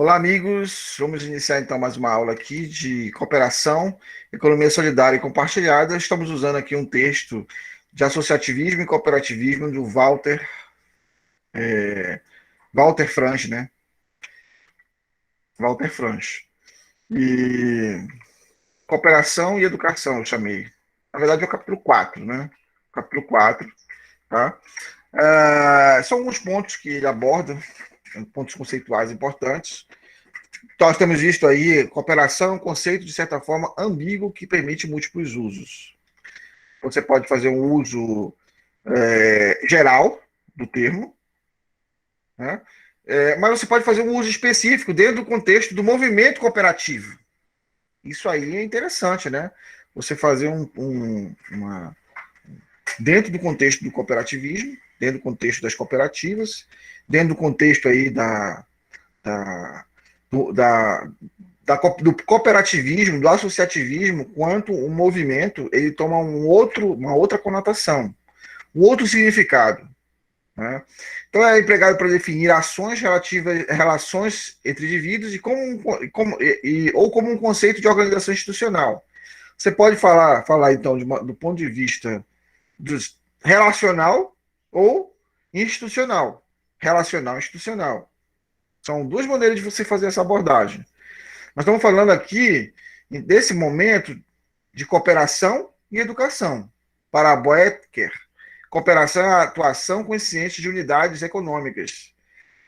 Olá, amigos. Vamos iniciar então mais uma aula aqui de cooperação, economia solidária e compartilhada. Estamos usando aqui um texto de associativismo e cooperativismo do Walter Franz, né? Walter Franz. E cooperação e educação, eu chamei. Na verdade, é o capítulo 4, né? Capítulo 4, tá? São alguns pontos que ele aborda, pontos conceituais importantes. Então, nós temos visto aí cooperação, um conceito de certa forma ambíguo que permite múltiplos usos. Você pode fazer um uso geral do termo, né? Mas você pode fazer um uso específico dentro do contexto do movimento cooperativo. Isso aí é interessante, né? Você fazer dentro do contexto do cooperativismo, dentro do contexto das cooperativas, dentro do contexto aí da, do, da, do cooperativismo, do associativismo, quanto o movimento ele toma uma outra conotação, um outro significado. Né? Então é empregado para definir ações relativas relações entre indivíduos ou como um conceito de organização institucional. Você pode falar então, do ponto de vista relacional ou institucional. Relacional e institucional. São duas maneiras de você fazer essa abordagem. Nós estamos falando aqui, desse momento, de cooperação e educação. Para Boetker, cooperação é a atuação consciente de unidades econômicas,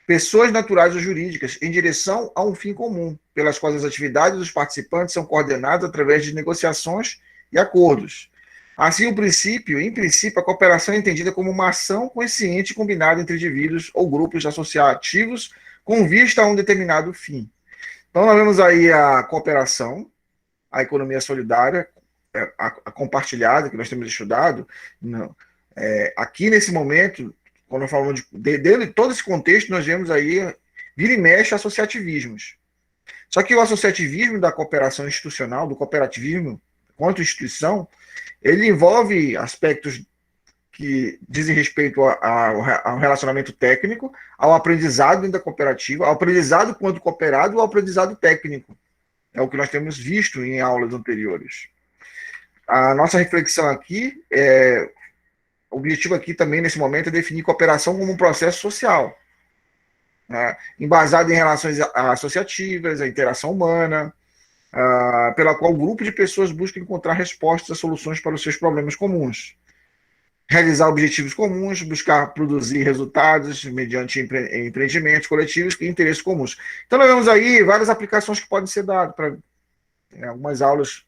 pessoas naturais ou jurídicas, em direção a um fim comum, pelas quais as atividades dos participantes são coordenadas através de negociações e acordos. Assim, em princípio, a cooperação é entendida como uma ação consciente combinada entre indivíduos ou grupos associativos com vista a um determinado fim. Então, nós vemos aí a cooperação, a economia solidária, a compartilhada, que nós temos estudado. Não, aqui nesse momento, quando falamos dentro de todo esse contexto, nós vemos aí, vira e mexe, associativismos. Só que o associativismo da cooperação institucional, do cooperativismo quanto instituição, ele envolve aspectos que dizem respeito ao relacionamento técnico, ao aprendizado dentro da cooperativa, ao aprendizado quanto cooperado, ao aprendizado técnico. É o que nós temos visto em aulas anteriores. A nossa reflexão aqui, o objetivo aqui também nesse momento é definir cooperação como um processo social, né, embasado em relações associativas, a interação humana, pela qual o grupo de pessoas busca encontrar respostas a soluções para os seus problemas comuns, realizar objetivos comuns, buscar produzir resultados mediante empreendimentos coletivos e interesses comuns. Então, nós vemos aí várias aplicações que podem ser dadas para algumas aulas,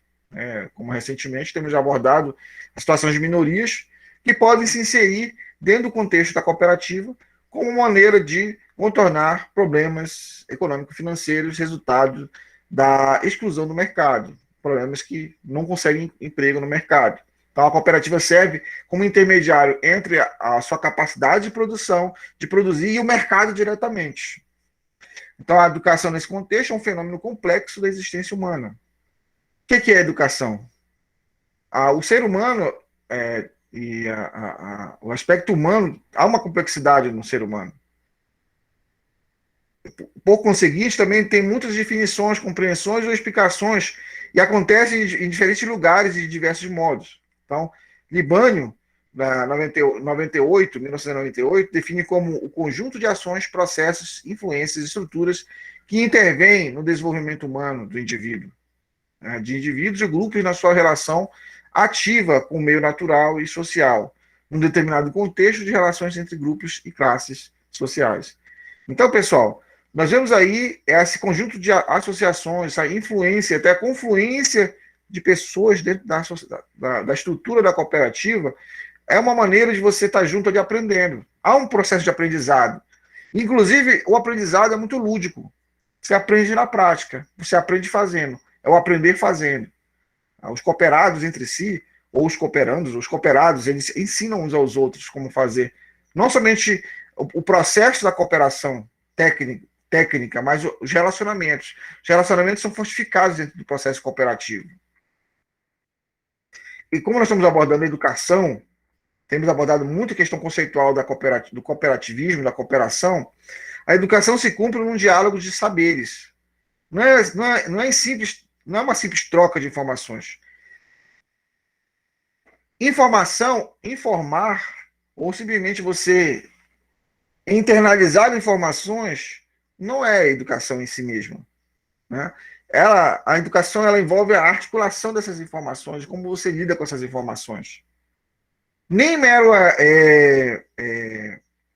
como recentemente temos abordado situações de minorias que podem se inserir dentro do contexto da cooperativa como maneira de contornar problemas econômico-financeiros resultado da exclusão do mercado, problemas que não conseguem emprego no mercado. Então, a cooperativa serve como intermediário entre a sua capacidade de produção, de produzir, e o mercado diretamente. Então, a educação nesse contexto é um fenômeno complexo da existência humana. O que é educação? O ser humano e o aspecto humano, há uma complexidade no ser humano. Por conseguinte, também tem muitas definições, compreensões ou explicações, e acontece em diferentes lugares e de diversos modos. Então, Libânio, na 1998, define como o conjunto de ações, processos, influências e estruturas que intervêm no desenvolvimento humano do indivíduo, né, de indivíduos e grupos na sua relação ativa com o meio natural e social, num determinado contexto de relações entre grupos e classes sociais. Então, pessoal, nós vemos aí esse conjunto de associações, essa influência, até a confluência de pessoas dentro da estrutura da cooperativa, é uma maneira de você estar junto ali aprendendo. Há um processo de aprendizado. Inclusive, o aprendizado é muito lúdico. Você aprende na prática, você aprende fazendo. É o aprender fazendo. Os cooperados entre si, ou os cooperados, eles ensinam uns aos outros como fazer. Não somente o processo da cooperação técnica, mas os relacionamentos. Os relacionamentos são fortificados dentro do processo cooperativo. E como nós estamos abordando a educação, temos abordado muito a questão conceitual do cooperativismo, da cooperação, A educação se cumpre num diálogo de saberes. Não é uma simples troca de informações. Informar, ou simplesmente você internalizar informações, não é educação em si mesma, né? A educação ela envolve a articulação dessas informações, como você lida com essas informações. Nem mero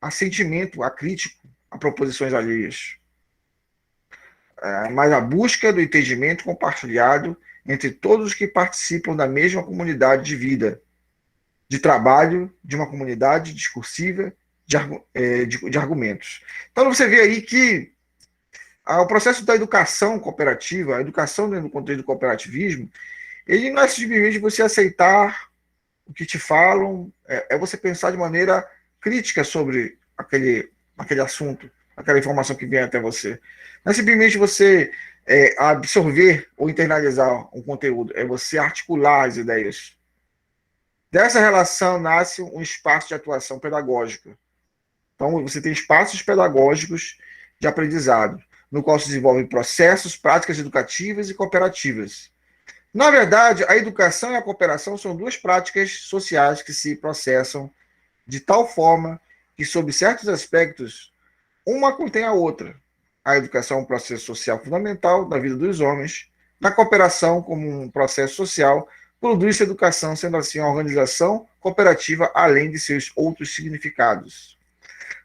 assentimento acrítico a proposições alheias, mas a busca do entendimento compartilhado entre todos os que participam da mesma comunidade de vida, de trabalho, de uma comunidade discursiva de argumentos. Então você vê aí que o processo da educação cooperativa, a educação dentro do contexto do cooperativismo, ele não é simplesmente você aceitar o que te falam, é você pensar de maneira crítica sobre aquele assunto, aquela informação que vem até você. Não é simplesmente você absorver ou internalizar um conteúdo, é você articular as ideias. Dessa relação nasce um espaço de atuação pedagógica. Então, você tem espaços pedagógicos de aprendizado, no qual se desenvolvem processos, práticas educativas e cooperativas. Na verdade, a educação e a cooperação são duas práticas sociais que se processam de tal forma que, sob certos aspectos, uma contém a outra. A educação é um processo social fundamental da vida dos homens. Na cooperação, como um processo social, produz-se educação, sendo assim uma organização cooperativa, além de seus outros significados.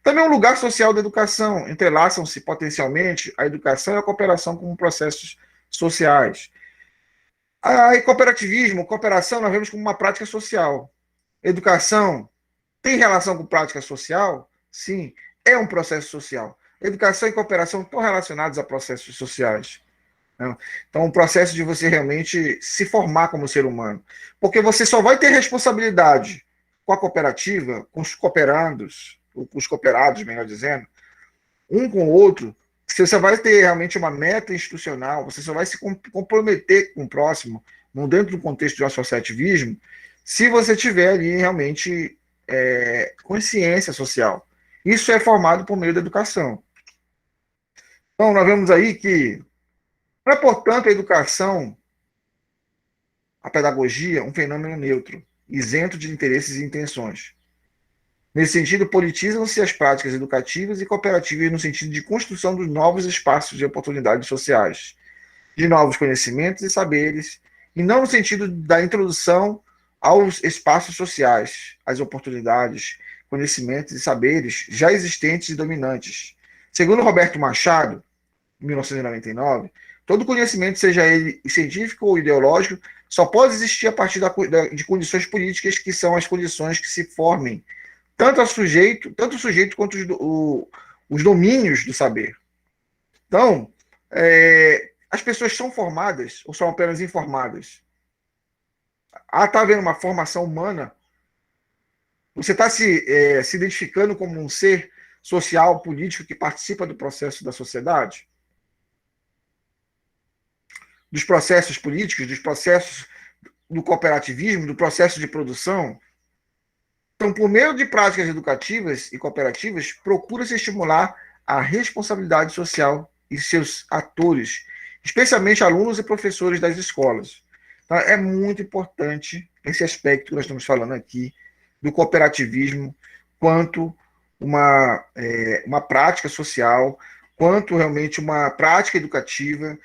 Também um lugar social da educação. Entrelaçam-se potencialmente a educação e a cooperação como processos sociais. Cooperativismo, cooperação, nós vemos como uma prática social. Educação tem relação com prática social? Sim, é um processo social. Educação e cooperação estão relacionados a processos sociais. Então, o processo de você realmente se formar como ser humano. Porque você só vai ter responsabilidade com a cooperativa, com os cooperandos, ou com os cooperados, melhor dizendo, um com o outro, você vai ter realmente uma meta institucional, você só vai se comprometer com o próximo, dentro do contexto do associativismo, se você tiver ali realmente consciência social. Isso é formado por meio da educação. Então, nós vemos aí que é, portanto, a educação, a pedagogia, um fenômeno neutro, isento de interesses e intenções. Nesse sentido, politizam-se as práticas educativas e cooperativas no sentido de construção dos novos espaços de oportunidades sociais, de novos conhecimentos e saberes, e não no sentido da introdução aos espaços sociais, às oportunidades, conhecimentos e saberes já existentes e dominantes. Segundo Roberto Machado, em 1999, todo conhecimento, seja ele científico ou ideológico, só pode existir a partir de condições políticas, que são as condições que se formem tanto o sujeito quanto os domínios do saber. Então, as pessoas são formadas ou são apenas informadas? Está havendo uma formação humana? Você está se identificando como um ser social, político, que participa do processo da sociedade? Dos processos políticos, dos processos do cooperativismo, do processo de produção? Então, por meio de práticas educativas e cooperativas, procura-se estimular a responsabilidade social e seus atores, especialmente alunos e professores das escolas. Então, é muito importante esse aspecto que nós estamos falando aqui do cooperativismo, quanto uma prática social, quanto realmente uma prática educativa,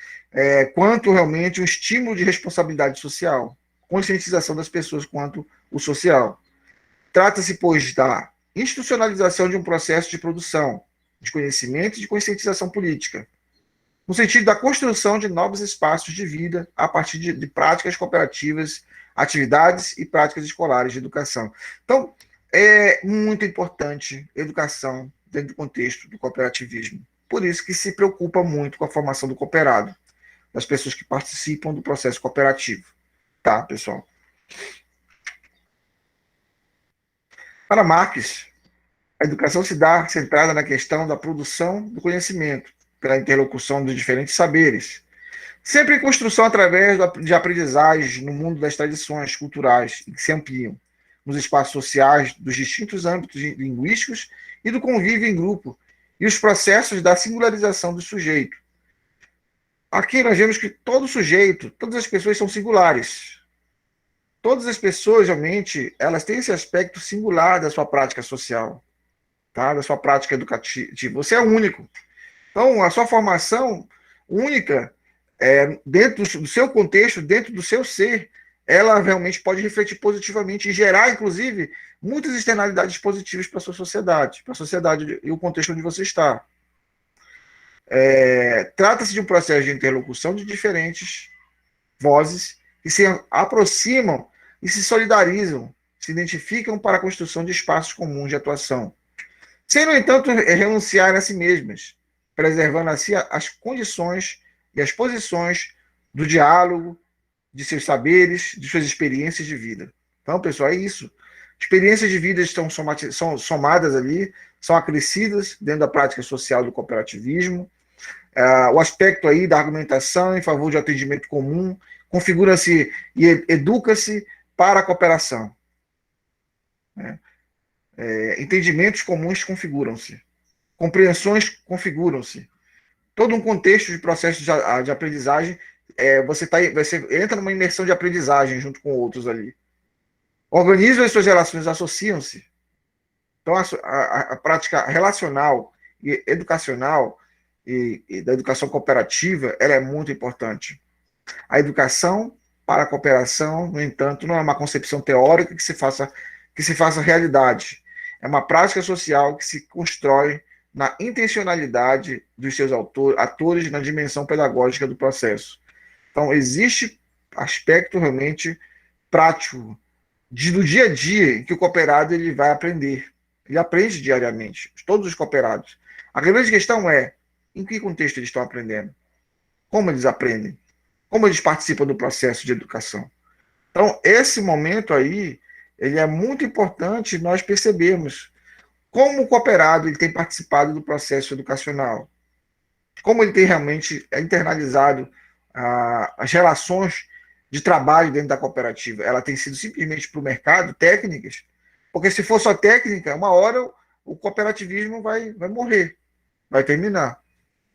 quanto realmente um estímulo de responsabilidade social, conscientização das pessoas quanto o social. Trata-se, pois, da institucionalização de um processo de produção, de conhecimento e de conscientização política, no sentido da construção de novos espaços de vida a partir de práticas cooperativas, atividades e práticas escolares de educação. Então, é muito importante a educação dentro do contexto do cooperativismo. Por isso que se preocupa muito com a formação do cooperado, das pessoas que participam do processo cooperativo. Tá, pessoal? Para Marx, a educação se dá centrada na questão da produção do conhecimento, pela interlocução dos diferentes saberes, sempre em construção através de aprendizagens no mundo das tradições culturais que se ampliam, nos espaços sociais dos distintos âmbitos linguísticos e do convívio em grupo, e os processos da singularização do sujeito. Aqui nós vemos que todo sujeito, todas as pessoas são singulares. Todas as pessoas, realmente, elas têm esse aspecto singular da sua prática social, tá? Da sua prática educativa. Você é único. Então, a sua formação única, dentro do seu contexto, dentro do seu ser, ela realmente pode refletir positivamente e gerar, inclusive, muitas externalidades positivas para a sua sociedade, para a sociedade e o contexto onde você está. Trata-se de um processo de interlocução de diferentes vozes que se aproximam e se solidarizam, se identificam para a construção de espaços comuns de atuação, sem, no entanto, renunciar a si mesmas, preservando assim as condições e as posições do diálogo, de seus saberes, de suas experiências de vida. Então, pessoal, é isso. Experiências de vida são somadas ali, são acrescidas dentro da prática social do cooperativismo. O aspecto aí da argumentação em favor de atendimento comum configura-se e educa-se para a cooperação. Entendimentos comuns configuram-se. Compreensões configuram-se. Todo um contexto de processo de aprendizagem, você entra numa imersão de aprendizagem junto com outros ali. Organismos e suas relações associam-se. Então, a prática relacional e educacional e da educação cooperativa, ela é muito importante. A educação para a cooperação, no entanto, não é uma concepção teórica que se faça realidade. É uma prática social que se constrói na intencionalidade dos seus atores na dimensão pedagógica do processo. Então, existe aspecto realmente prático do dia a dia em que o cooperado ele vai aprender. Ele aprende diariamente, todos os cooperados. A grande questão é, em que contexto eles estão aprendendo? Como eles aprendem? Como eles participam do processo de educação? Então, esse momento aí, ele é muito importante nós percebermos como o cooperado ele tem participado do processo educacional, como ele tem realmente internalizado as relações de trabalho dentro da cooperativa. Ela tem sido simplesmente para o mercado, técnicas, porque se for só técnica, uma hora o cooperativismo vai morrer, vai terminar,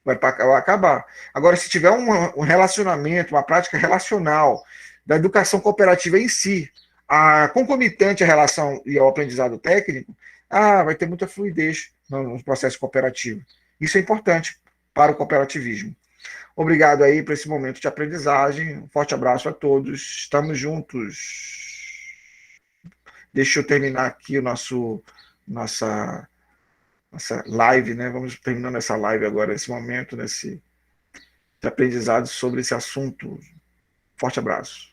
vai acabar. Agora, se tiver um relacionamento, uma prática relacional da educação cooperativa em si, a concomitante à relação e ao aprendizado técnico, vai ter muita fluidez no processo cooperativo. Isso é importante para o cooperativismo. Obrigado aí por esse momento de aprendizagem. Um forte abraço a todos. Estamos juntos. Deixa eu terminar aqui nossa live, né? Vamos terminando essa live agora, nesse momento, nesse aprendizado sobre esse assunto. Forte abraço.